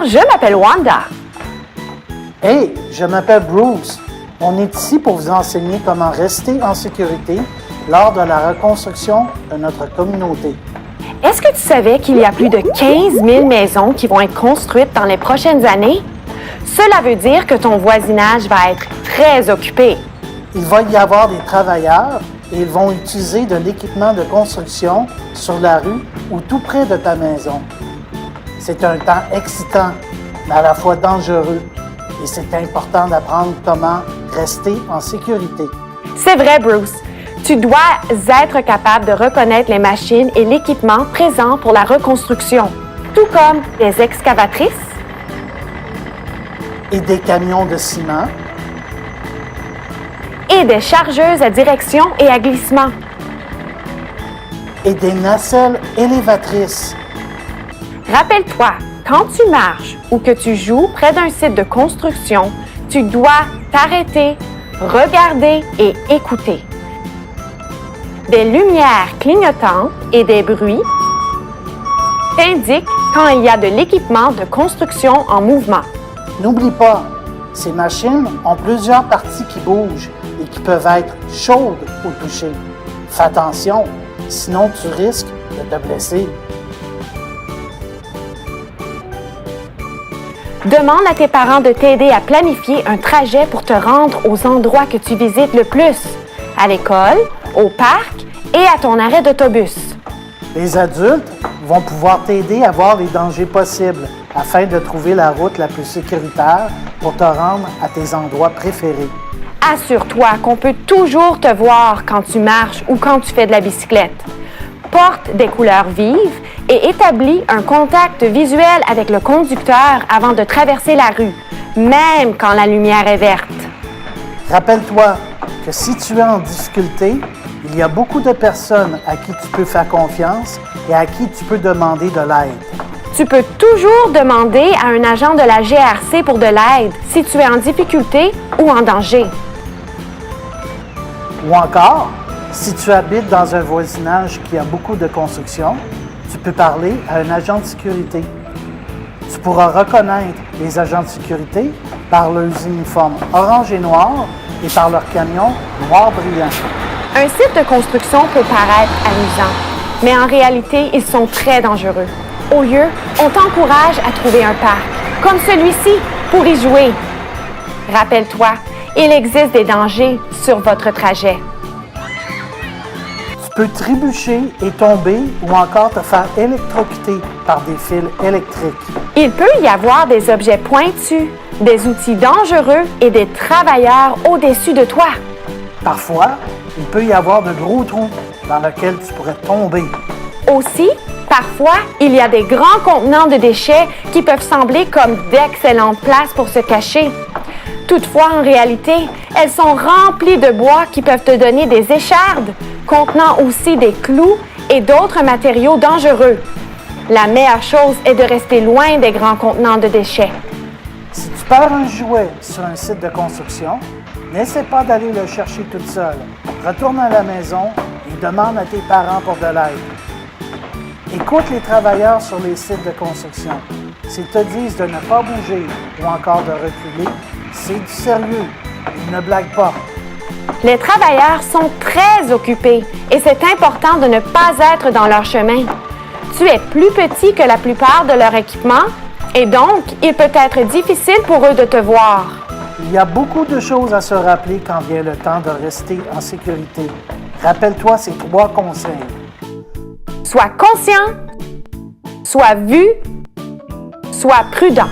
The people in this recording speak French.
je m'appelle Wanda. Hey, je m'appelle Bruce. On est ici pour vous enseigner comment rester en sécurité lors de la reconstruction de notre communauté. Est-ce que tu savais qu'il y a plus de 15 000 maisons qui vont être construites dans les prochaines années? Cela veut dire que ton voisinage va être très occupé. Il va y avoir des travailleurs et ils vont utiliser de l'équipement de construction sur la rue ou tout près de ta maison. C'est un temps excitant, mais à la fois dangereux. Et c'est important d'apprendre comment rester en sécurité. C'est vrai, Bruce. Tu dois être capable de reconnaître les machines et l'équipement présents pour la reconstruction, tout comme des excavatrices Et des camions de ciment. Et des chargeuses à direction et à glissement. Et des nacelles élévatrices. Rappelle-toi, quand tu marches ou que tu joues près d'un site de construction, tu dois t'arrêter, regarder et écouter. Des lumières clignotantes et des bruits t'indiquent quand il y a de l'équipement de construction en mouvement. N'oublie pas, ces machines ont plusieurs parties qui bougent et qui peuvent être chaudes au toucher. Fais attention, sinon tu risques de te blesser. Demande à tes parents de t'aider à planifier un trajet pour te rendre aux endroits que tu visites le plus, à l'école, au parc et à ton arrêt d'autobus. Les adultes vont pouvoir t'aider à voir les dangers possibles afin de trouver la route la plus sécuritaire pour te rendre à tes endroits préférés. Assure-toi qu'on peut toujours te voir quand tu marches ou quand tu fais de la bicyclette. Porte des couleurs vives et établis un contact visuel avec le conducteur avant de traverser la rue, même quand la lumière est verte. Rappelle-toi que si tu es en difficulté, il y a beaucoup de personnes à qui tu peux faire confiance et à qui tu peux demander de l'aide. Tu peux toujours demander à un agent de la GRC pour de l'aide si tu es en difficulté ou en danger. Ou encore, si tu habites dans un voisinage qui a beaucoup de construction, tu peux parler à un agent de sécurité. Tu pourras reconnaître les agents de sécurité par leurs uniformes orange et noir et par leurs camions noir brillant. Un site de construction peut paraître amusant, mais en réalité, ils sont très dangereux. Au lieu, on t'encourage à trouver un parc, comme celui-ci, pour y jouer. Rappelle-toi, il existe des dangers sur votre trajet. Tu peux trébucher et tomber ou encore te faire électrocuter par des fils électriques. Il peut y avoir des objets pointus, des outils dangereux et des travailleurs au-dessus de toi. Parfois, il peut y avoir de gros trous dans lesquels tu pourrais tomber. Aussi, parfois, il y a des grands contenants de déchets qui peuvent sembler comme d'excellentes places pour se cacher. Toutefois, en réalité, elles sont remplies de bois qui peuvent te donner des échardes, contenant aussi des clous et d'autres matériaux dangereux. La meilleure chose est de rester loin des grands contenants de déchets. Si tu perds un jouet sur un site de construction, n'essaie pas d'aller le chercher toute seule. Retourne à la maison et demande à tes parents pour de l'aide. Écoute les travailleurs sur les sites de construction. S'ils te disent de ne pas bouger ou encore de reculer, c'est du sérieux. Ils ne blaguent pas. Les travailleurs sont très occupés et c'est important de ne pas être dans leur chemin. Tu es plus petit que la plupart de leur équipement et donc il peut être difficile pour eux de te voir. Il y a beaucoup de choses à se rappeler quand vient le temps de rester en sécurité. Rappelle-toi ces 3 conseils. Sois conscient, sois vu, sois prudent.